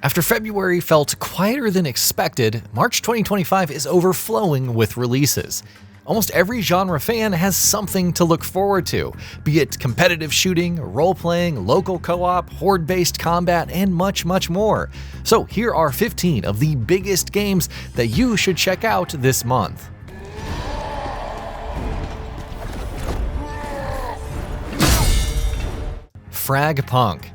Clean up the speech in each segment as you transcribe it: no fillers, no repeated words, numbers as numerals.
After February felt quieter than expected, March 2025 is overflowing with releases. Almost every genre fan has something to look forward to, be it competitive shooting, role-playing, local co-op, horde-based combat, and much, much more. So here are 15 of the biggest games that you should check out this month. Fragpunk.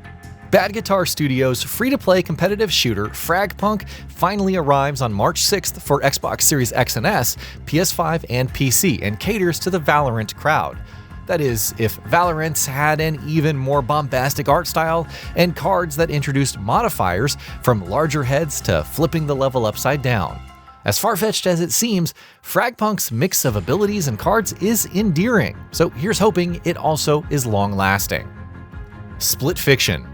Bad Guitar Studios' free-to-play competitive shooter Fragpunk finally arrives on March 6th for Xbox Series X and S, PS5, and PC, and caters to the Valorant crowd. That is, if Valorant had an even more bombastic art style and cards that introduced modifiers from larger heads to flipping the level upside down. As far-fetched as it seems, Fragpunk's mix of abilities and cards is endearing, so here's hoping it also is long-lasting. Split Fiction.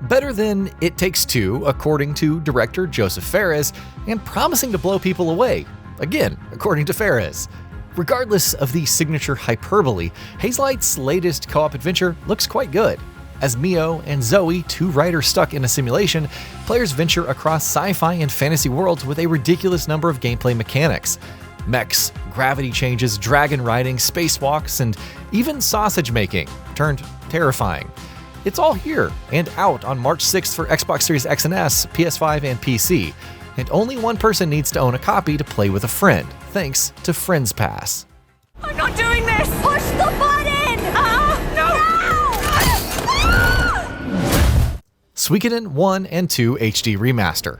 Better than It Takes Two, according to director Joseph Fares, and promising to blow people away, again, according to Fares. Regardless of the signature hyperbole, Hazelight's latest co-op adventure looks quite good. As Mio and Zoe, two riders stuck in a simulation, players venture across sci-fi and fantasy worlds with a ridiculous number of gameplay mechanics. Mechs, gravity changes, dragon riding, spacewalks, and even sausage making, turned terrifying. It's all here and out on March 6th for Xbox Series X and S, PS5, and PC, and only one person needs to own a copy to play with a friend, thanks to Friends Pass. I'm not doing this! Push the button! No! Suikoden 1 and 2 HD Remaster.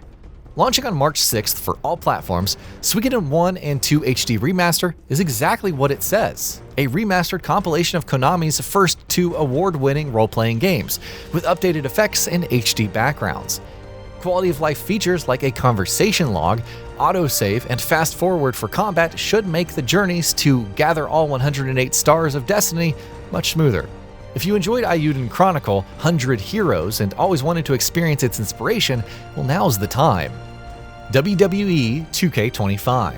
Launching on March 6th for all platforms, Suikoden 1 and 2 HD Remaster is exactly what it says. A remastered compilation of Konami's first two award-winning role-playing games, with updated effects and HD backgrounds. Quality of life features like a conversation log, autosave, and fast forward for combat should make the journeys to gather all 108 stars of Destiny much smoother. If you enjoyed Eiyuden Chronicle 100 Heroes and always wanted to experience its inspiration, well, now's the time. WWE 2K25.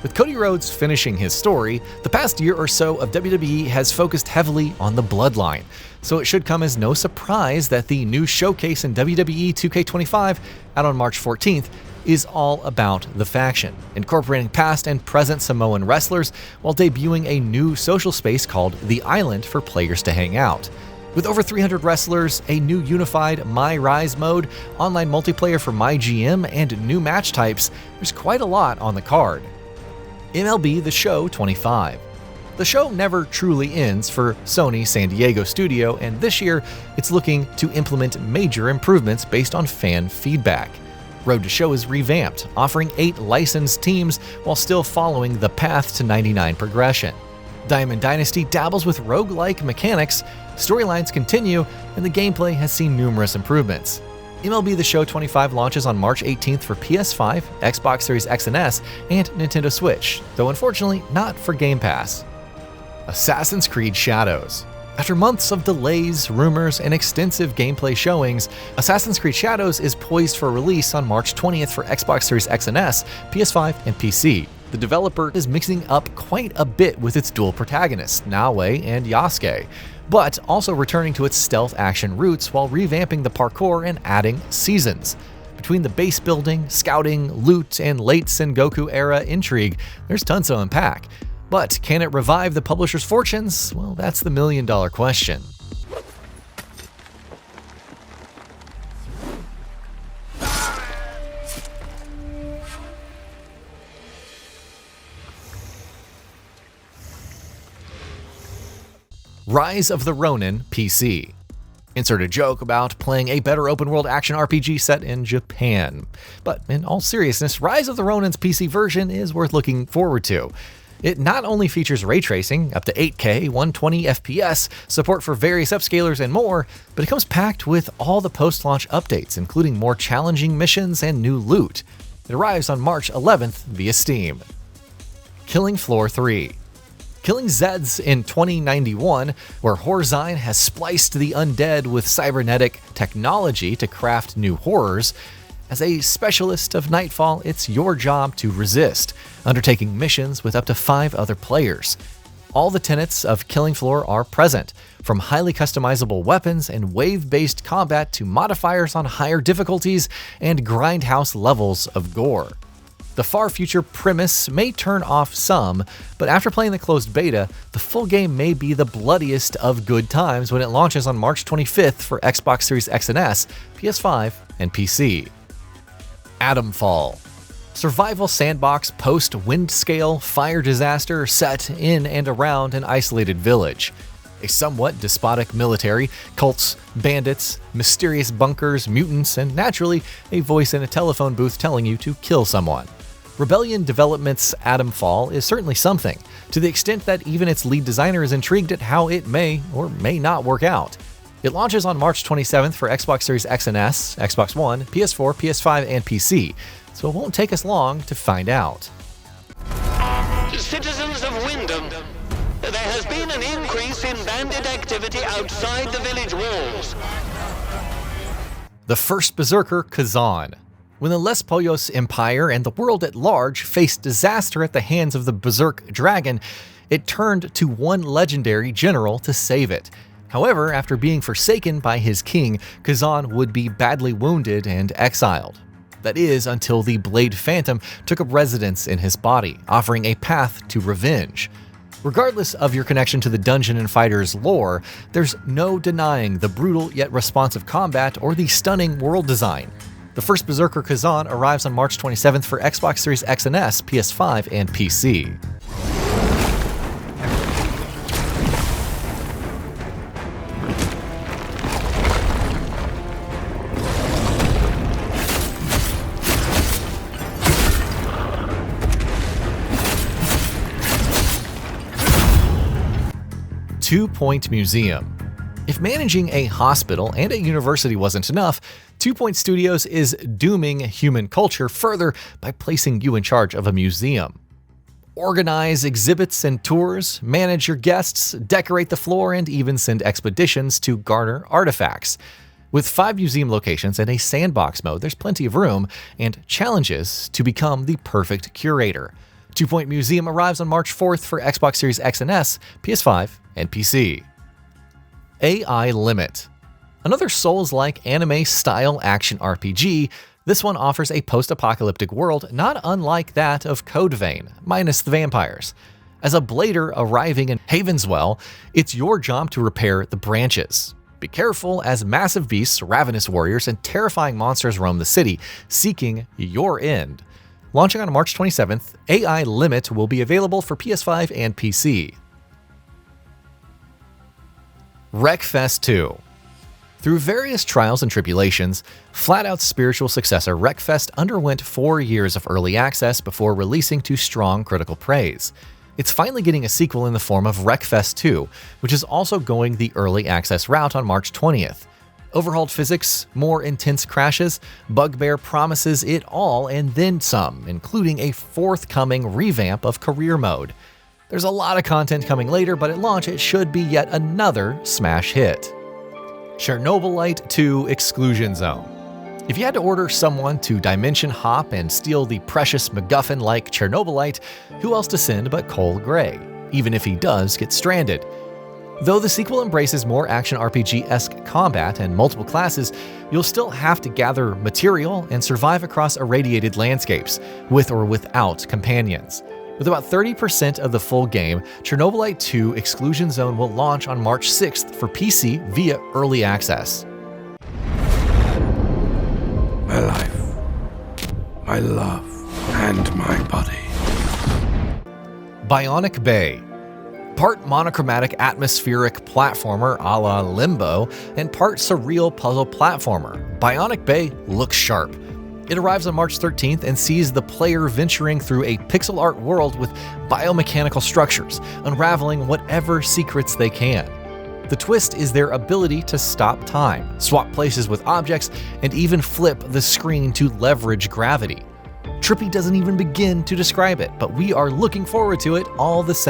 With Cody Rhodes finishing his story, the past year or so of WWE has focused heavily on the bloodline, so it should come as no surprise that the new showcase in WWE 2K25, out on March 14th, is all about the faction, incorporating past and present Samoan wrestlers while debuting a new social space called The Island for players to hang out. With over 300 wrestlers, a new unified My Rise mode, online multiplayer for My GM, and new match types, there's quite a lot on the card. MLB The Show 25. The show never truly ends for Sony San Diego Studio, and this year it's looking to implement major improvements based on fan feedback. Road to Show is revamped, offering 8 licensed teams while still following the Path to 99 progression. Diamond Dynasty dabbles with roguelike mechanics, storylines continue, and the gameplay has seen numerous improvements. MLB The Show 25 launches on March 18th for PS5, Xbox Series X and S, and Nintendo Switch, though unfortunately not for Game Pass. Assassin's Creed Shadows. After months of delays, rumors, and extensive gameplay showings, Assassin's Creed Shadows is poised for release on March 20th for Xbox Series X and S, PS5, and PC. The developer is mixing up quite a bit with its dual protagonists, Naoe and Yasuke, but also returning to its stealth action roots while revamping the parkour and adding seasons. Between the base building, scouting, loot, and late Sengoku era intrigue, there's tons to unpack. But can it revive the publisher's fortunes? Well, that's the million-dollar question. Rise of the Ronin PC. Insert a joke about playing a better open-world action RPG set in Japan. But in all seriousness, Rise of the Ronin's PC version is worth looking forward to. It not only features ray tracing, up to 8K, 120 FPS, support for various upscalers, and more, but it comes packed with all the post-launch updates, including more challenging missions and new loot. It arrives on March 11th via Steam. Killing Floor 3. Killing Zeds in 2091, where Horzine has spliced the undead with cybernetic technology to craft new horrors. As a specialist of Nightfall, it's your job to resist, undertaking missions with up to 5 other players. All the tenets of Killing Floor are present, from highly customizable weapons and wave-based combat to modifiers on higher difficulties and grindhouse levels of gore. The far future premise may turn off some, but after playing the closed beta, the full game may be the bloodiest of good times when it launches on March 25th for Xbox Series X and S, PS5, and PC. Atomfall. Survival sandbox post-wind-scale fire disaster set in and around an isolated village. A somewhat despotic military, cults, bandits, mysterious bunkers, mutants, and naturally, a voice in a telephone booth telling you to kill someone. Rebellion Development's Atomfall is certainly something, to the extent that even its lead designer is intrigued at how it may or may not work out. It launches on March 27th for Xbox Series X and S, Xbox One, PS4, PS5, and PC, so it won't take us long to find out. Citizens of Wyndham, there has been an increase in bandit activity outside the village walls. The first Berserker, Kazan. When the Les Pollos Empire and the world at large faced disaster at the hands of the Berserk Dragon, it turned to one legendary general to save it. However, after being forsaken by his king, Kazan would be badly wounded and exiled. That is, until the Blade Phantom took up residence in his body, offering a path to revenge. Regardless of your connection to the Dungeon & Fighters lore, there's no denying the brutal yet responsive combat or the stunning world design. The first Berserker Kazan arrives on March 27th for Xbox Series X and S, PS5, and PC. Two-Point Museum. If managing a hospital and a university wasn't enough, 2 Point Studios is dooming human culture further by placing you in charge of a museum. Organize exhibits and tours, manage your guests, decorate the floor, and even send expeditions to garner artifacts. With 5 museum locations and a sandbox mode, there's plenty of room and challenges to become the perfect curator. 2 Point Museum arrives on March 4th for Xbox Series X and S, PS5, and PC. AI Limit. Another Souls-like anime-style action RPG, this one offers a post-apocalyptic world not unlike that of Code Vein, minus the vampires. As a blader arriving in Havenswell, it's your job to repair the branches. Be careful, as massive beasts, ravenous warriors, and terrifying monsters roam the city, seeking your end. Launching on March 27th, AI Limit will be available for PS5 and PC. Wreckfest 2. Through various trials and tribulations, Flat-Out's spiritual successor Wreckfest underwent 4 years of early access before releasing to strong critical praise. It's finally getting a sequel in the form of Wreckfest 2, which is also going the early access route on March 20th. Overhauled physics, more intense crashes, Bugbear promises it all and then some, including a forthcoming revamp of career mode. There's a lot of content coming later, but at launch it should be yet another smash hit. Chernobylite 2 Exclusion Zone. If you had to order someone to dimension hop and steal the precious MacGuffin like Chernobylite, who else to send but Cole Gray, even if he does get stranded? Though the sequel embraces more action RPG-esque combat and multiple classes, you'll still have to gather material and survive across irradiated landscapes, with or without companions. With about 30% of the full game, Chernobylite 2 Exclusion Zone will launch on March 6th for PC via Early Access. My life, my love, and my body. Bionic Bay. Part monochromatic atmospheric platformer a la Limbo, and part surreal puzzle platformer, Bionic Bay looks sharp. It arrives on March 13th and sees the player venturing through a pixel art world with biomechanical structures, unraveling whatever secrets they can. The twist is their ability to stop time, swap places with objects, and even flip the screen to leverage gravity. Trippy doesn't even begin to describe it, but we are looking forward to it all the same.